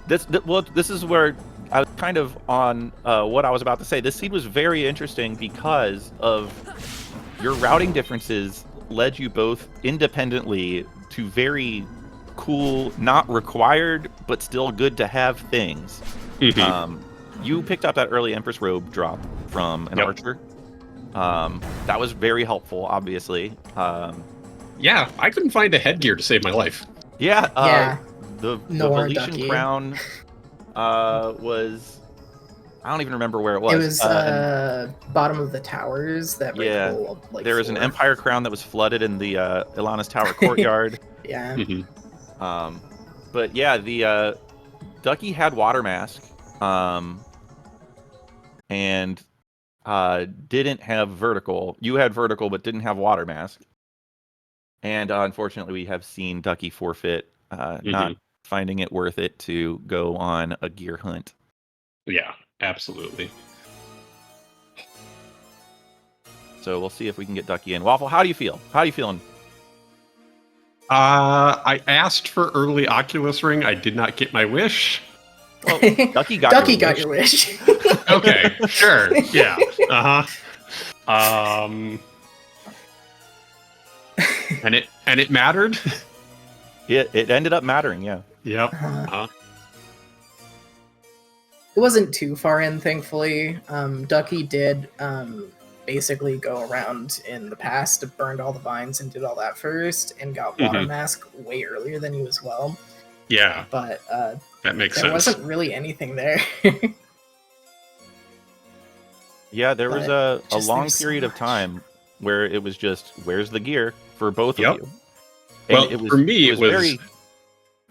Speaker 1: This is where I was kind of on what I was about to say. This seed was very interesting because of your routing differences led you both independently to very cool, not required, but still good to have things. You picked up that early Empress Robe drop from an archer. That was very helpful, obviously.
Speaker 4: Yeah, I couldn't find a headgear to save my life.
Speaker 2: Yeah.
Speaker 1: The
Speaker 2: Nor
Speaker 1: Venetian
Speaker 2: Ducky.
Speaker 1: crown was... I don't even remember where it was.
Speaker 2: It was bottom of the towers. That
Speaker 1: yeah,
Speaker 2: breakable, like,
Speaker 1: there was an
Speaker 2: floor.
Speaker 1: Empire crown that was flooded in the Ilana's Tower courtyard.
Speaker 2: Yeah.
Speaker 1: But yeah, the Ducky had Water Mask, and didn't have Vertical. You had Vertical, but didn't have Water Mask. And unfortunately, we have seen Ducky forfeit, not finding it worth it to go on a gear hunt.
Speaker 4: Yeah, absolutely.
Speaker 1: So we'll see if we can get Ducky in. Waffle, how do you feel? How are you feeling?
Speaker 4: I asked for early Oculus Ring. I did not get my wish.
Speaker 1: Well, Ducky got
Speaker 2: Ducky
Speaker 1: your
Speaker 2: got
Speaker 1: wish.
Speaker 2: your wish.
Speaker 4: Okay, sure. Yeah. And it mattered.
Speaker 1: It ended up mattering, yeah.
Speaker 4: Yep.
Speaker 2: It wasn't too far in, thankfully. Ducky did basically go around in the past, burned all the vines and did all that first, and got Water Mask way earlier than you as well.
Speaker 4: Yeah,
Speaker 2: But
Speaker 4: that makes
Speaker 2: there
Speaker 4: sense.
Speaker 2: wasn't really anything there.
Speaker 1: Yeah, there was
Speaker 2: But
Speaker 1: a
Speaker 2: just
Speaker 1: long
Speaker 2: there's so
Speaker 1: period of
Speaker 2: much.
Speaker 1: time where it was just, where's the gear for both
Speaker 4: Yep.
Speaker 1: of you? And
Speaker 4: Well, for me, it was
Speaker 1: very...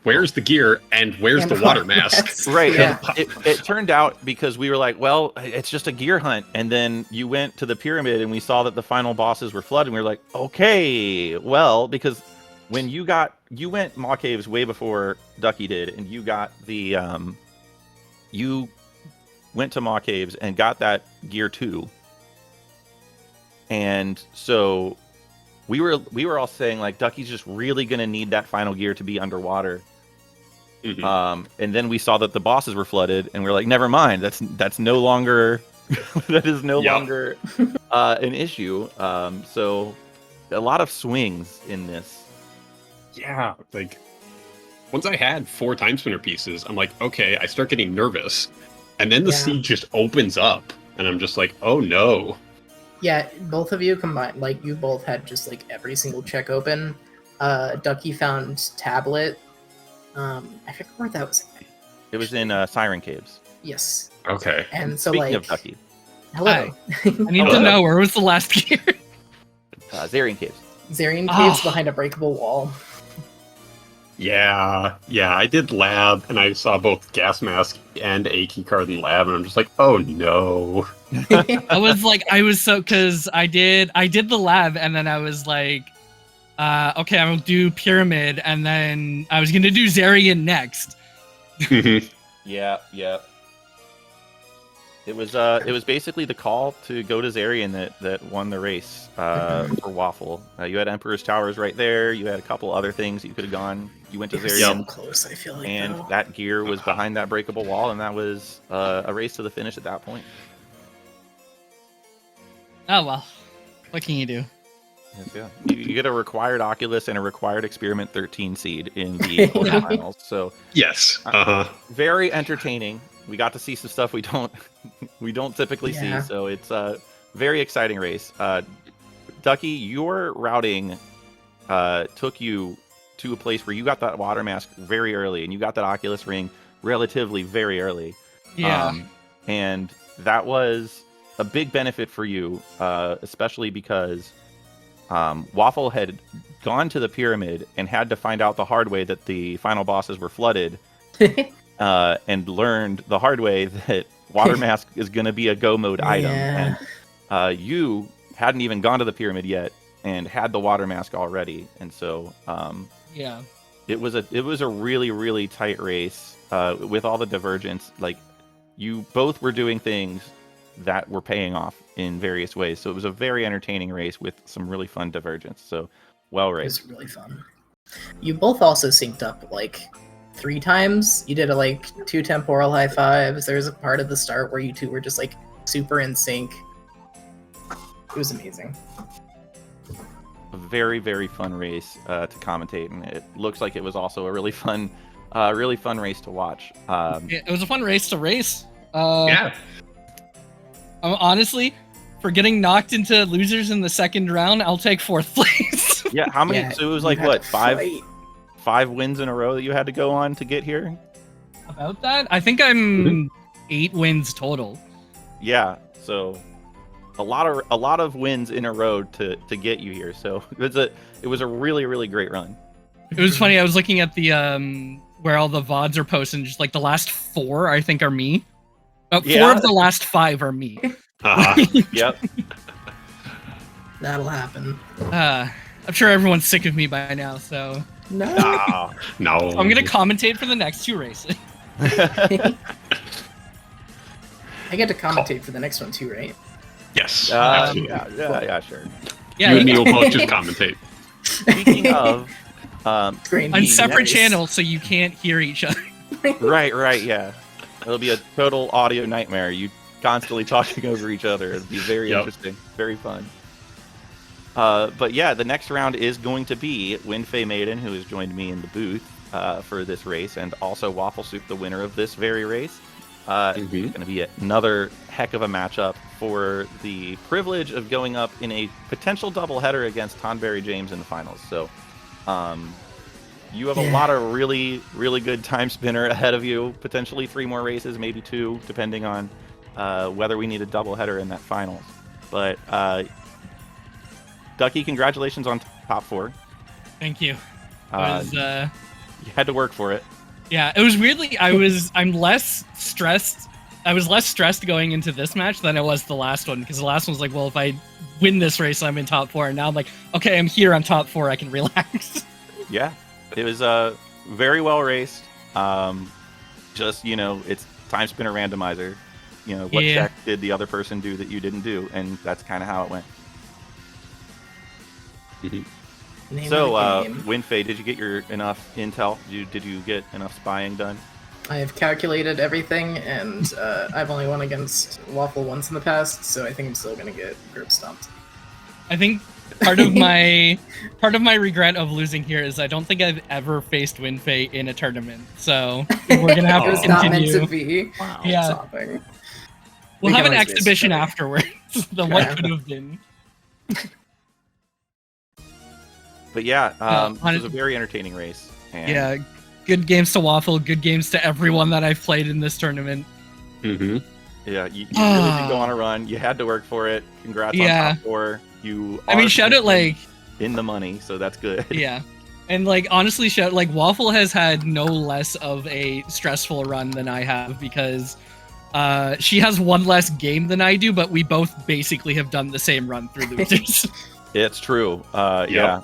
Speaker 4: Where's the gear and where's
Speaker 2: And
Speaker 4: the water mask?
Speaker 1: Right.
Speaker 2: Yeah.
Speaker 1: And it turned out because we were like, well, it's just a gear hunt. And then you went to the pyramid and we saw that the final bosses were flooded. And we were like, okay, well, because when you went Maw Caves way before Ducky did, and you got the, you went to Maw Caves and got that gear too. And so we were all saying, like, Ducky's just really going to need that final gear to be underwater. And then we saw that the bosses were flooded, and we were like, never mind. That's no longer that is no longer an issue. So a lot of swings in this.
Speaker 4: Yeah, like once I had 4 Timespinner pieces, I'm like, okay, I start getting nervous, and then the seed just opens up, and I'm just like, oh no.
Speaker 2: Yeah, both of you combined, like, you both had just, like, every single check open. Ducky found Tablet. I forget where that was.
Speaker 1: It was in Siren Caves.
Speaker 2: Yes.
Speaker 4: Okay.
Speaker 2: And so,
Speaker 1: Speaking
Speaker 2: like,
Speaker 1: of Ducky,
Speaker 2: hello.
Speaker 5: I need to know, where was the last gear?
Speaker 1: Zarian Caves.
Speaker 2: Zarian Caves behind a breakable wall.
Speaker 4: Yeah, I did lab, and I saw both gas mask and a key card in lab, and I'm just like, oh no.
Speaker 5: Because I did the lab, and then I was like, okay, I'm gonna do Pyramid, and then I was gonna do Zarian next.
Speaker 1: Yeah. It was basically the call to go to Zarian that won the race for Waffle. You had Emperor's Towers right there. You had a couple other things you could have gone. You went to
Speaker 2: It was
Speaker 1: Zarian,
Speaker 2: so close, I feel like.
Speaker 1: and
Speaker 2: though.
Speaker 1: that gear was behind that breakable wall, and that was a race to the finish at that point.
Speaker 5: Oh well, what can you do?
Speaker 1: Yes, yeah. You get a required Oculus and a required Experiment 13 seed in the quarterfinals. So
Speaker 4: Yes.
Speaker 1: very entertaining. We got to see some stuff we don't typically
Speaker 2: Yeah.
Speaker 1: see. So it's a very exciting race. Ducky, your routing took you to a place where you got that water mask very early, and you got that Oculus ring relatively very early.
Speaker 5: Yeah.
Speaker 1: And that was a big benefit for you, especially because Waffle had gone to the pyramid and had to find out the hard way that the final bosses were flooded, and learned the hard way that water mask is going to be a go mode item.
Speaker 2: Yeah.
Speaker 1: And you hadn't even gone to the pyramid yet and had the water mask already, and so
Speaker 5: Yeah.
Speaker 1: it was a really, really tight race with all the divergence. Like, you both were doing things that were paying off in various ways. So it was a very entertaining race with some really fun divergence. So well
Speaker 2: It
Speaker 1: raced.
Speaker 2: was really fun. You both also synced up like 3 times. You did like 2 temporal high fives. There was a part of the start where you two were just like super in sync. It was amazing.
Speaker 1: A very, very fun race to commentate, and it looks like it was also a really fun race to watch.
Speaker 5: It was a fun race to race.
Speaker 4: Yeah.
Speaker 5: Honestly, for getting knocked into losers in the second round, I'll take 4th place.
Speaker 1: Yeah, how many?
Speaker 2: Yeah,
Speaker 1: So it was
Speaker 2: you
Speaker 1: like
Speaker 2: had
Speaker 1: what,
Speaker 2: to
Speaker 1: five
Speaker 2: fight.
Speaker 1: wins in a row that you had to go on to get here?
Speaker 5: About that, I think I'm 8 wins total.
Speaker 1: Yeah, so a lot of wins in a row to get you here. So it was a really, really great run.
Speaker 5: It was funny. I was looking at the where all the VODs are posted. Just like the last 4, I think, are me. 4
Speaker 1: Yeah.
Speaker 5: of the last 5 are me.
Speaker 1: Yep.
Speaker 2: That'll happen.
Speaker 5: I'm sure everyone's sick of me by now, so
Speaker 2: No.
Speaker 4: No.
Speaker 5: I'm gonna commentate for the next 2 races.
Speaker 2: I get to commentate for the next one too, right?
Speaker 4: Yes. absolutely.
Speaker 1: yeah, sure.
Speaker 5: Yeah,
Speaker 4: You and
Speaker 5: you
Speaker 4: me will both just commentate.
Speaker 1: Speaking of,
Speaker 2: Green
Speaker 5: on
Speaker 2: bean,
Speaker 5: separate
Speaker 2: nice.
Speaker 5: channels, so you can't hear each other.
Speaker 1: right, yeah. It'll be a total audio nightmare. You constantly talking over each other. It'll be very interesting, very fun. But yeah, the next round is going to be Winfei Maiden, who has joined me in the booth for this race, and also Wafflesoup, the winner of this very race. It's going to be another heck of a matchup for the privilege of going up in a potential doubleheader against Tonberry James in the finals. So you have a lot of really, really good time spinner ahead of you. Potentially 3 more races, maybe 2, depending on whether we need a doubleheader in that finals. But Ducky, congratulations on top 4.
Speaker 5: Thank you.
Speaker 1: You had to work for it.
Speaker 5: Yeah, it was weirdly. I'm less stressed. I was less stressed going into this match than I was the last one, because the last one was like, well, if I win this race, I'm in top 4. And now I'm like, okay, I'm here. I'm top 4. I can relax.
Speaker 1: Yeah, it was very well raced. Just, it's Timespinner Randomizer. What check did the other person do that you didn't do, and that's kind of how it went.
Speaker 2: Name
Speaker 1: So,
Speaker 2: of the game.
Speaker 1: Winfei, did you get enough intel? Did you get enough spying done?
Speaker 2: I have calculated everything, and I've only won against Waffle once in the past, so I think I'm still gonna get group stomped.
Speaker 5: I think part of my regret of losing here is I don't think I've ever faced Winfei in a tournament. So we're gonna have
Speaker 2: It
Speaker 5: to
Speaker 2: was not meant
Speaker 5: continue.
Speaker 2: to be.
Speaker 1: Wow.
Speaker 5: Yeah.
Speaker 2: Stopping.
Speaker 5: We'll
Speaker 2: We
Speaker 5: have
Speaker 2: can
Speaker 5: an
Speaker 2: always miss
Speaker 5: exhibition
Speaker 2: each other.
Speaker 5: afterwards. The
Speaker 2: Okay.
Speaker 5: what could have been.
Speaker 1: But yeah,
Speaker 5: on
Speaker 1: it was
Speaker 5: it-
Speaker 1: a very entertaining race. And
Speaker 5: Yeah, good games to Waffle. Good games to everyone that I've played in this tournament.
Speaker 4: Mm-hmm.
Speaker 1: Yeah, you really did go on a run. You had to work for it. Congrats on top 4. You.
Speaker 5: I mean,
Speaker 1: are
Speaker 5: shout out like
Speaker 1: in the money, so that's good.
Speaker 5: yeah, and like honestly, shout like Waffle has had no less of a stressful run than I have, because she has 1 less game than I do, but we both basically have done the same run through losers.
Speaker 1: It's true. Yeah.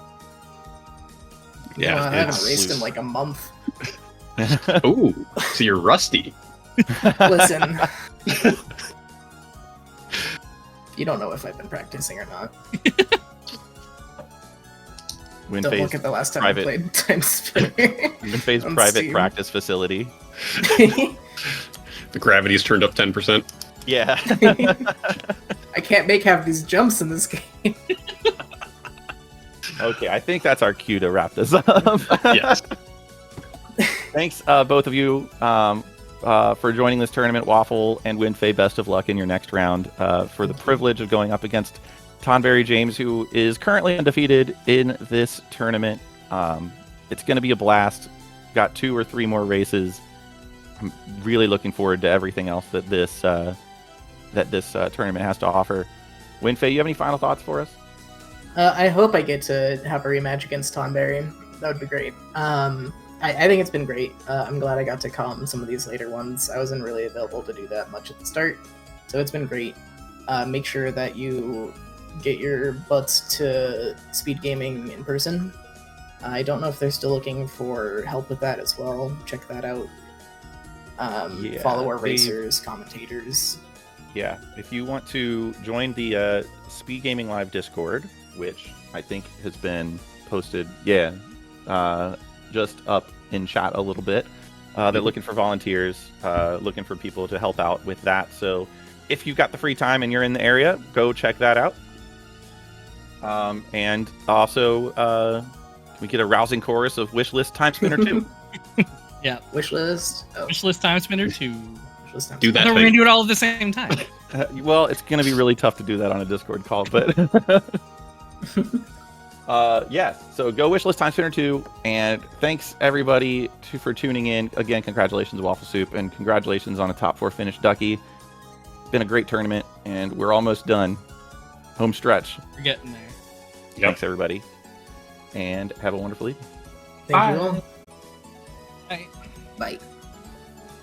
Speaker 4: Yeah.
Speaker 2: I haven't
Speaker 4: it's-
Speaker 2: raced in like a month.
Speaker 4: Ooh, so you're rusty.
Speaker 2: Listen, You don't know if I've been practicing or not. Don't
Speaker 1: Winfei's
Speaker 2: look at the last time
Speaker 1: private-
Speaker 2: I played Timespinner.
Speaker 1: Winfei's
Speaker 2: on
Speaker 1: private
Speaker 2: Steam.
Speaker 1: practice facility.
Speaker 4: The gravity's turned up 10%.
Speaker 1: Yeah.
Speaker 2: I can't make half these jumps in this game.
Speaker 1: Okay, I think that's our cue to wrap this up.
Speaker 4: Yes.
Speaker 1: Thanks, both of you, for joining this tournament. Waffle and Winfei, best of luck in your next round. For the privilege of going up against Tonberry James, who is currently undefeated in this tournament. It's going to be a blast. Got 2 or 3 more races. I'm really looking forward to everything else that this tournament has to offer. Winfei, you have any final thoughts for us?
Speaker 2: I hope I get to have a rematch against Tonberry. That would be great. I think it's been great. I'm glad I got to come some of these later ones. I wasn't really available to do that much at the start, so it's been great. Make sure that you get your butts to Speedgaming in person. I don't know if they're still looking for help with that as well. Check that out. Follow our racers, commentators.
Speaker 1: Yeah, if you want to join the Speedgaming Live Discord, which I think has been posted, just up in chat a little bit. They're looking for volunteers, looking for people to help out with that. So if you've got the free time and you're in the area, go check that out. And also, can we get a rousing chorus of Wishlist Timespinner 2?
Speaker 5: Yeah.
Speaker 2: Wishlist. Oh,
Speaker 5: Wishlist Timespinner 2.
Speaker 2: wishlist time.
Speaker 4: Do that
Speaker 5: I thought we were
Speaker 4: thing.
Speaker 5: gonna do it all at the same time.
Speaker 1: Well, it's going to be really tough to do that on a Discord call, but yeah. So go Wishlist Timespinner 2, and thanks everybody for tuning in. Again, congratulations Wafflesoup, and congratulations on a top 4 finish, Ducky. It's been a great tournament, and we're almost done. Home stretch.
Speaker 5: We're getting there.
Speaker 4: Yep.
Speaker 1: Thanks everybody, and have a wonderful evening.
Speaker 2: Thank you all.
Speaker 5: Bye.
Speaker 2: Bye.